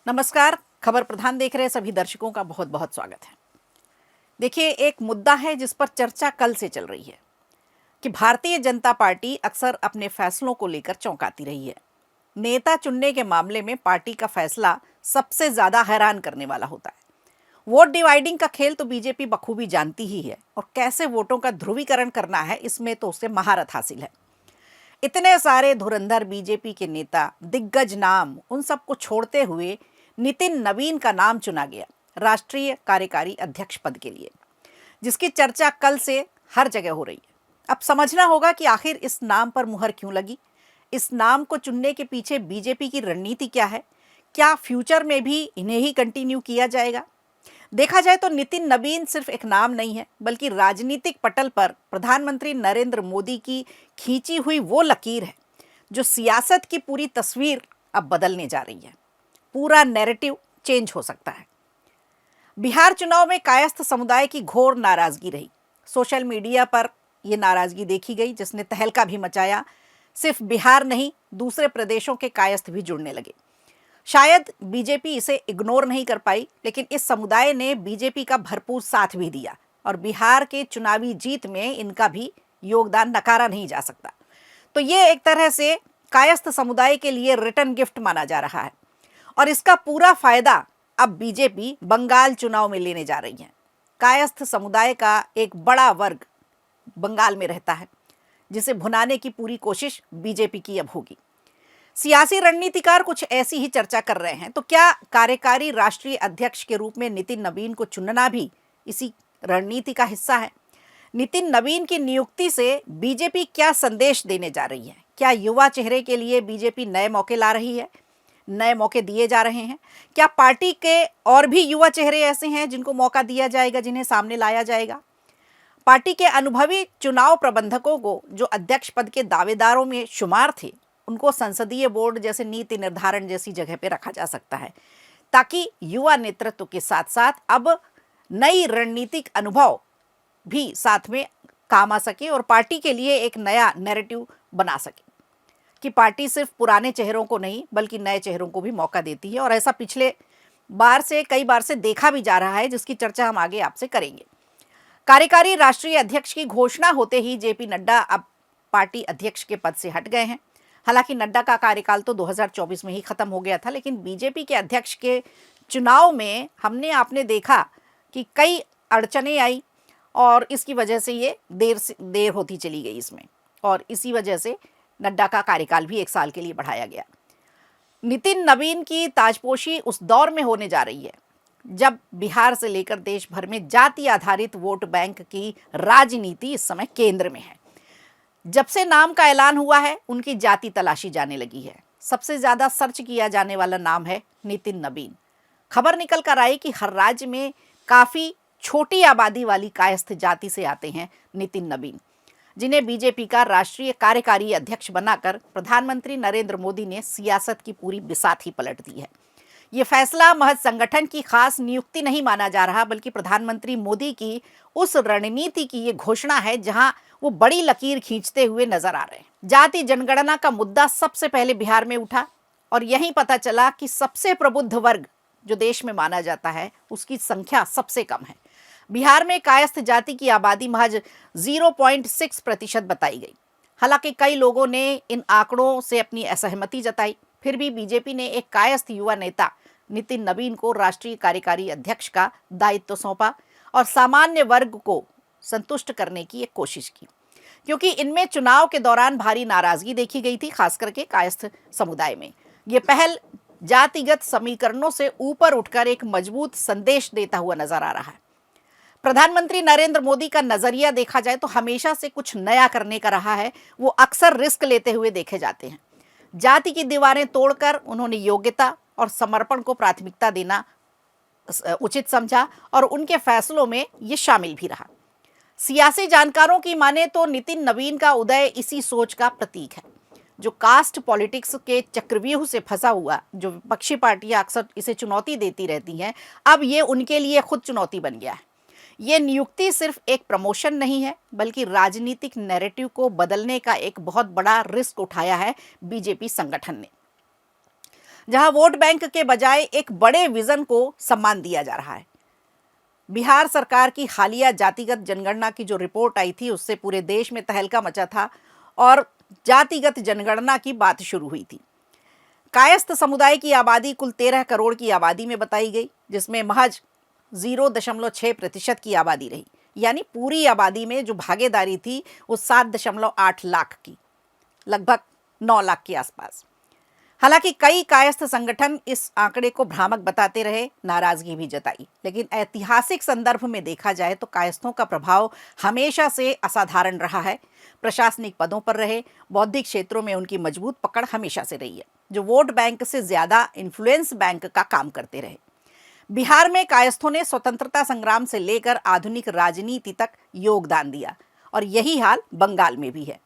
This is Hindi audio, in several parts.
नमस्कार। खबर प्रधान देख रहे सभी दर्शकों का बहुत बहुत स्वागत है। देखिए, एक मुद्दा है जिस पर चर्चा कल से चल रही है कि भारतीय जनता पार्टी अक्सर अपने फैसलों को लेकर चौंकाती रही है। नेता चुनने के मामले में पार्टी का फैसला सबसे ज्यादा हैरान करने वाला होता है। वोट डिवाइडिंग का खेल तो बीजेपी बखूबी जानती ही है और कैसे वोटों का ध्रुवीकरण करना है इसमें तो उसे महारत हासिल है। इतने सारे धुरंधर बीजेपी के नेता, दिग्गज नाम, उन सबको छोड़ते हुए नितिन नवीन का नाम चुना गया राष्ट्रीय कार्यकारी अध्यक्ष पद के लिए, जिसकी चर्चा कल से हर जगह हो रही है। अब समझना होगा कि आखिर इस नाम पर मुहर क्यों लगी, इस नाम को चुनने के पीछे बीजेपी की रणनीति क्या है, क्या फ्यूचर में भी इन्हें ही कंटिन्यू किया जाएगा। देखा जाए तो नितिन नवीन सिर्फ एक नाम नहीं है, बल्कि राजनीतिक पटल पर प्रधानमंत्री नरेंद्र मोदी की खींची हुई वो लकीर है जो सियासत की पूरी तस्वीर अब बदलने जा रही है। पूरा नैरेटिव चेंज हो सकता है। बिहार चुनाव में कायस्थ समुदाय की घोर नाराजगी रही। सोशल मीडिया पर यह नाराजगी देखी गई जिसने तहलका भी मचाया। सिर्फ बिहार नहीं, दूसरे प्रदेशों के कायस्थ भी जुड़ने लगे। शायद बीजेपी इसे इग्नोर नहीं कर पाई, लेकिन इस समुदाय ने बीजेपी का भरपूर साथ भी दिया और बिहार के चुनावी जीत में इनका भी योगदान नकारा नहीं जा सकता। तो ये एक तरह से कायस्थ समुदाय के लिए रिटर्न गिफ्ट माना जा रहा है और इसका पूरा फायदा अब बीजेपी बंगाल चुनाव में लेने जा रही है। कायस्थ समुदाय का एक बड़ा वर्ग बंगाल में रहता है जिसे भुनाने की पूरी कोशिश बीजेपी की अब होगी। सियासी रणनीतिकार कुछ ऐसी ही चर्चा कर रहे हैं। तो क्या कार्यकारी राष्ट्रीय अध्यक्ष के रूप में नितिन नवीन को चुनना भी इसी रणनीति का हिस्सा है? नितिन नवीन की नियुक्ति से बीजेपी क्या संदेश देने जा रही है? क्या युवा चेहरे के लिए बीजेपी नए मौके ला रही है, नए मौके दिए जा रहे हैं? क्या पार्टी के और भी युवा चेहरे ऐसे हैं जिनको मौका दिया जाएगा, जिन्हें सामने लाया जाएगा? पार्टी के अनुभवी चुनाव प्रबंधकों को जो अध्यक्ष पद के दावेदारों में शुमार थे, उनको संसदीय बोर्ड जैसे नीति निर्धारण जैसी जगह पे रखा जा सकता है, ताकि युवा नेतृत्व के साथ साथ अब नई रणनीतिक अनुभव भी साथ में काम आ सके और पार्टी के लिए एक नया नैरेटिव बना सके कि पार्टी सिर्फ पुराने चेहरों को नहीं बल्कि नए चेहरों को भी मौका देती है। और ऐसा पिछले कई बार से देखा भी जा रहा है, जिसकी चर्चा हम आगे आपसे करेंगे। कार्यकारी राष्ट्रीय अध्यक्ष की घोषणा होते ही जेपी नड्डा अब पार्टी अध्यक्ष के पद से हट गए हैं। हालांकि नड्डा का कार्यकाल तो 2024 में ही खत्म हो गया था, लेकिन बीजेपी के अध्यक्ष के चुनाव में आपने देखा कि कई अड़चनें आई और इसकी वजह से ये देर होती चली गई इसमें, और इसी वजह से नड्डा का कार्यकाल भी 1 साल के लिए बढ़ाया गया। नितिन नवीन की ताजपोशी उस दौर में होने जा रही है जब बिहार से लेकर देश भर में जाति आधारित वोट बैंक की राजनीति इस समय केंद्र में है। जब से नाम का ऐलान हुआ है, उनकी जाति तलाशी जाने लगी है। सबसे ज्यादा सर्च किया जाने वाला नाम है नितिन नवीन। खबर निकल कर आई कि हर राज्य में काफी छोटी आबादी वाली कायस्थ जाति से आते हैं नितिन नवीन, जिन्हें बीजेपी का राष्ट्रीय कार्यकारी अध्यक्ष बनाकर प्रधानमंत्री नरेंद्र मोदी ने सियासत की पूरी बिसात ही पलट दी है। ये फैसला महज संगठन की खास नियुक्ति नहीं माना जा रहा, बल्कि प्रधानमंत्री मोदी की उस रणनीति की ये घोषणा है जहां वो बड़ी लकीर खींचते हुए नजर आ रहे हैं। जाति जनगणना का मुद्दा सबसे पहले बिहार में उठा और यहीं पता चला कि सबसे प्रबुद्ध वर्ग जो देश में माना जाता है, उसकी संख्या सबसे कम है। बिहार में कायस्थ जाति की आबादी महज 0.6% बताई गई। हालांकि कई लोगों ने इन आंकड़ों से अपनी असहमति जताई, फिर भी बीजेपी ने एक कायस्थ युवा नेता नितिन नवीन को राष्ट्रीय कार्यकारी अध्यक्ष का दायित्व सौंपा और सामान्य वर्ग को संतुष्ट करने की एक कोशिश की, क्योंकि इनमें चुनाव के दौरान भारी नाराजगी देखी गई थी, खास करके कायस्थ समुदाय में। ये पहल जातिगत समीकरणों से ऊपर उठकर एक मजबूत संदेश देता हुआ नजर आ रहा है। प्रधानमंत्री नरेंद्र मोदी का नजरिया देखा जाए तो हमेशा से कुछ नया करने का रहा है। वो अक्सर रिस्क लेते हुए देखे जाते हैं। जाति की दीवारें तोड़कर उन्होंने योग्यता और समर्पण को प्राथमिकता देना उचित समझा और उनके फैसलों में ये शामिल भी रहा। सियासी जानकारों की माने तो नितिन नवीन का उदय इसी सोच का प्रतीक है। जो कास्ट पॉलिटिक्स के चक्रव्यूह से फंसा हुआ, जो विपक्षी पार्टियां अक्सर इसे चुनौती देती रहती हैं, अब ये उनके लिए खुद चुनौती बन गया है। ये नियुक्ति सिर्फ एक प्रमोशन नहीं है, बल्कि राजनीतिक नैरेटिव को बदलने का एक बहुत बड़ा रिस्क उठाया है बीजेपी संगठन ने। जहां वोट बैंक के बजाय एक बड़े विजन को सम्मान दिया जा रहा है। बिहार सरकार की हालिया जातिगत जनगणना की जो रिपोर्ट आई थी, उससे पूरे देश में तहलका मचा था और जातिगत जनगणना की बात शुरू हुई थी। कायस्थ समुदाय की आबादी कुल 13 करोड़ की आबादी में बताई गई, जिसमें महज 0.6% की आबादी रही। यानी पूरी आबादी में जो भागीदारी थी वो 7.8 लाख की, लगभग 9 लाख के आसपास। हालांकि कई कायस्थ संगठन इस आंकड़े को भ्रामक बताते रहे, नाराजगी भी जताई, लेकिन ऐतिहासिक संदर्भ में देखा जाए तो कायस्थों का प्रभाव हमेशा से असाधारण रहा है। प्रशासनिक पदों पर रहे, बौद्धिक क्षेत्रों में उनकी मजबूत पकड़ हमेशा से रही है, जो वोट बैंक से ज्यादा इन्फ्लुएंस बैंक का काम करते रहे। बिहार में कायस्थों ने स्वतंत्रता संग्राम से लेकर आधुनिक राजनीति तक योगदान दिया और यही हाल बंगाल में भी है।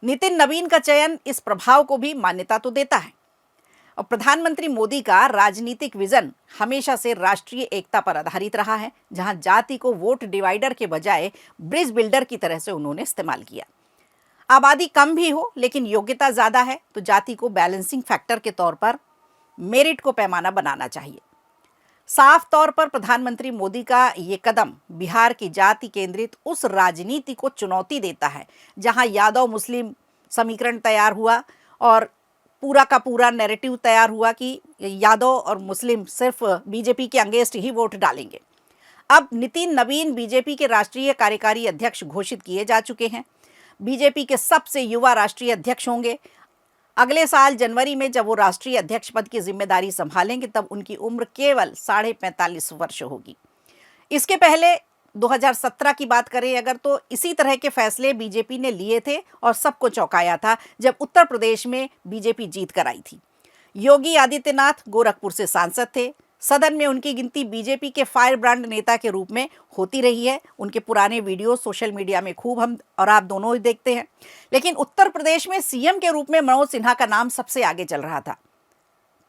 नितिन नवीन का चयन इस प्रभाव को भी मान्यता तो देता है। और प्रधानमंत्री मोदी का राजनीतिक विजन हमेशा से राष्ट्रीय एकता पर आधारित रहा है, जहां जाति को वोट डिवाइडर के बजाय ब्रिज बिल्डर की तरह से उन्होंने इस्तेमाल किया। आबादी कम भी हो लेकिन योग्यता ज्यादा है तो जाति को बैलेंसिंग फैक्टर के तौर पर मेरिट को पैमाना बनाना चाहिए। साफ तौर पर प्रधानमंत्री मोदी का ये कदम बिहार की जाति केंद्रित उस राजनीति को चुनौती देता है जहां यादव मुस्लिम समीकरण तैयार हुआ और पूरा का पूरा नैरेटिव तैयार हुआ कि यादव और मुस्लिम सिर्फ बीजेपी के अगेंस्ट ही वोट डालेंगे। अब नितिन नवीन बीजेपी के राष्ट्रीय कार्यकारी अध्यक्ष घोषित किए जा चुके हैं। बीजेपी के सबसे युवा राष्ट्रीय अध्यक्ष होंगे। अगले साल जनवरी में जब वो राष्ट्रीय अध्यक्ष पद की जिम्मेदारी संभालेंगे तब उनकी उम्र केवल 45.5 वर्ष होगी। इसके पहले 2017 की बात करें अगर, तो इसी तरह के फैसले बीजेपी ने लिए थे और सबको चौंकाया था जब उत्तर प्रदेश में बीजेपी जीत कर आई थी। योगी आदित्यनाथ गोरखपुर से सांसद थे। सदन में उनकी गिनती बीजेपी के फायर ब्रांड नेता के रूप में होती रही है। उनके पुराने वीडियो सोशल मीडिया में खूब हम और आप दोनों ही देखते हैं। लेकिन उत्तर प्रदेश में सीएम के रूप में मनोज सिन्हा का नाम सबसे आगे चल रहा था।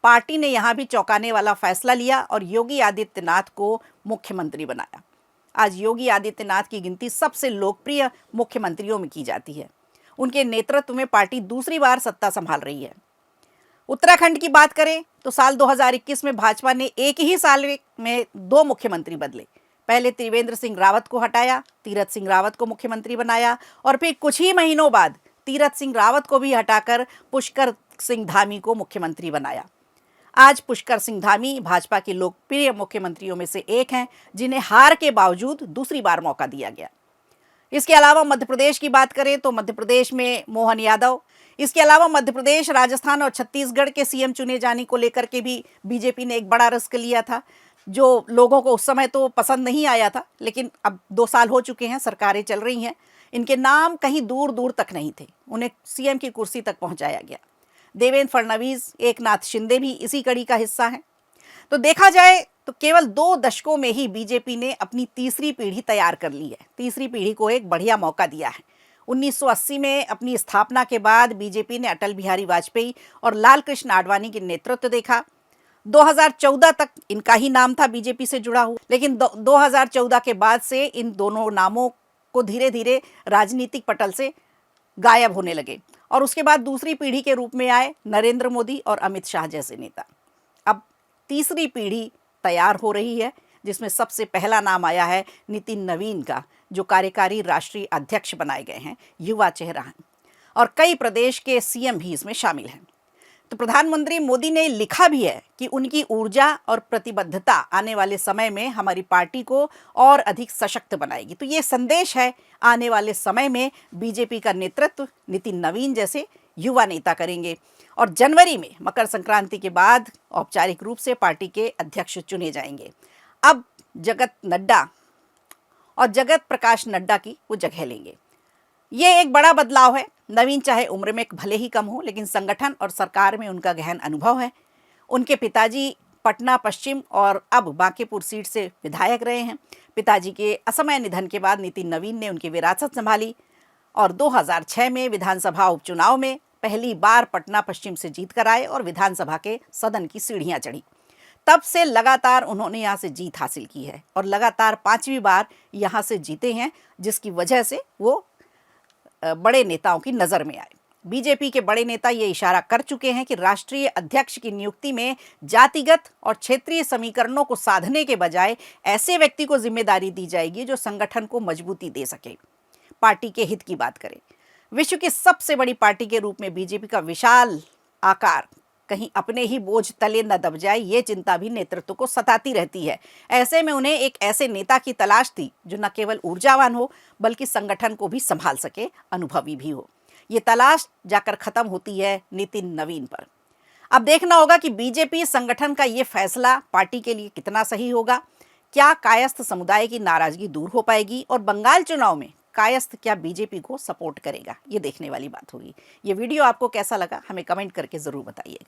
पार्टी ने यहां भी चौंकाने वाला फैसला लिया और योगी आदित्यनाथ को मुख्यमंत्री बनाया। आज योगी आदित्यनाथ की गिनती सबसे लोकप्रिय मुख्यमंत्रियों में की जाती है। उनके नेतृत्व में पार्टी दूसरी बार सत्ता संभाल रही है। उत्तराखंड की बात करें तो साल 2021 में भाजपा ने एक ही साल में 2 मुख्यमंत्री बदले। पहले त्रिवेंद्र सिंह रावत को हटाया, तीरथ सिंह रावत को मुख्यमंत्री बनाया और फिर कुछ ही महीनों बाद तीरथ सिंह रावत को भी हटाकर पुष्कर सिंह धामी को मुख्यमंत्री बनाया। आज पुष्कर सिंह धामी भाजपा के लोकप्रिय मुख्यमंत्रियों में से एक हैं, जिन्हें हार के बावजूद दूसरी बार मौका दिया गया। इसके अलावा मध्य प्रदेश की बात करें तो मध्य प्रदेश में मोहन यादव, इसके अलावा मध्य प्रदेश, राजस्थान और छत्तीसगढ़ के सीएम चुने जाने को लेकर के भी बीजेपी ने एक बड़ा रिस्क लिया था, जो लोगों को उस समय तो पसंद नहीं आया था। लेकिन अब 2 साल हो चुके हैं, सरकारें चल रही हैं, इनके नाम कहीं दूर दूर तक नहीं थे, उन्हें सीएम की कुर्सी तक पहुंचाया गया। देवेंद्र फडणवीस, एकनाथ शिंदे भी इसी कड़ी का हिस्सा हैं। तो देखा जाए तो केवल 2 दशकों में ही बीजेपी ने अपनी तीसरी पीढ़ी तैयार कर ली है। तीसरी पीढ़ी को एक बढ़िया मौका दिया है। 1980 में अपनी स्थापना के बाद बीजेपी ने अटल बिहारी वाजपेयी और लाल कृष्ण आडवाणी के नेतृत्व देखा। 2014 तक इनका ही नाम था बीजेपी से जुड़ा हुआ, लेकिन 2014 के बाद से इन दोनों नामों को धीरे धीरे राजनीतिक पटल से गायब होने लगे और उसके बाद दूसरी पीढ़ी के रूप में आए नरेंद्र मोदी और अमित शाह जैसे नेता। अब तीसरी पीढ़ी तैयार हो रही है, जिसमें सबसे पहला नाम आया है नितिन नवीन का, जो कार्यकारी राष्ट्रीय अध्यक्ष बनाए गए हैं, युवा चेहरा हैं और कई प्रदेश के सीएम भी इसमें शामिल हैं। तो प्रधानमंत्री मोदी ने लिखा भी है कि उनकी ऊर्जा और प्रतिबद्धता आने वाले समय में हमारी पार्टी को और अधिक सशक्त बनाएगी। तो ये संदेश है, आने वाले समय में बीजेपी का नेतृत्व नितिन नवीन जैसे युवा नेता करेंगे और जनवरी में मकर संक्रांति के बाद औपचारिक रूप से पार्टी के अध्यक्ष चुने जाएंगे। अब जगत नड्डा और जगत प्रकाश नड्डा की वो जगह लेंगे। ये एक बड़ा बदलाव है। नवीन चाहे उम्र में भले ही कम हो, लेकिन संगठन और सरकार में उनका गहन अनुभव है। उनके पिताजी पटना पश्चिम और अब बांकीपुर सीट से विधायक रहे हैं। पिताजी के असमय निधन के बाद नितिन नवीन ने उनकी विरासत संभाली और 2006 में विधानसभा उपचुनाव में पहली बार पटना पश्चिम से जीत कर आए और विधानसभा के सदन की सीढ़ियां चढ़ी। तब से लगातार उन्होंने यहाँ से जीत हासिल की है और लगातार 5वीं बार यहाँ से जीते हैं, जिसकी वजह से वो बड़े नेताओं की नज़र में आए। बीजेपी के बड़े नेता ये इशारा कर चुके हैं कि राष्ट्रीय अध्यक्ष की नियुक्ति में जातिगत और क्षेत्रीय समीकरणों को साधने के बजाय ऐसे व्यक्ति को जिम्मेदारी दी जाएगी जो संगठन को मजबूती दे सके, पार्टी के हित की बात करे। विश्व की सबसे बड़ी पार्टी के रूप में बीजेपी का विशाल आकार कहीं अपने ही बोझ तले न दब जाए, ये चिंता भी नेतृत्व को सताती रहती है। ऐसे में उन्हें एक ऐसे नेता की तलाश थी जो न केवल ऊर्जावान हो बल्कि संगठन को भी संभाल सके, अनुभवी भी हो। ये तलाश जाकर खत्म होती है नितिन नवीन पर। अब देखना होगा कि बीजेपी संगठन का ये फैसला पार्टी के लिए कितना सही होगा। क्या कायस्थ समुदाय की नाराजगी दूर हो पाएगी और बंगाल चुनाव में कायस्थ क्या बीजेपी को सपोर्ट करेगा, ये देखने वाली बात होगी। ये वीडियो आपको कैसा लगा हमें कमेंट करके जरूर बताइएगा।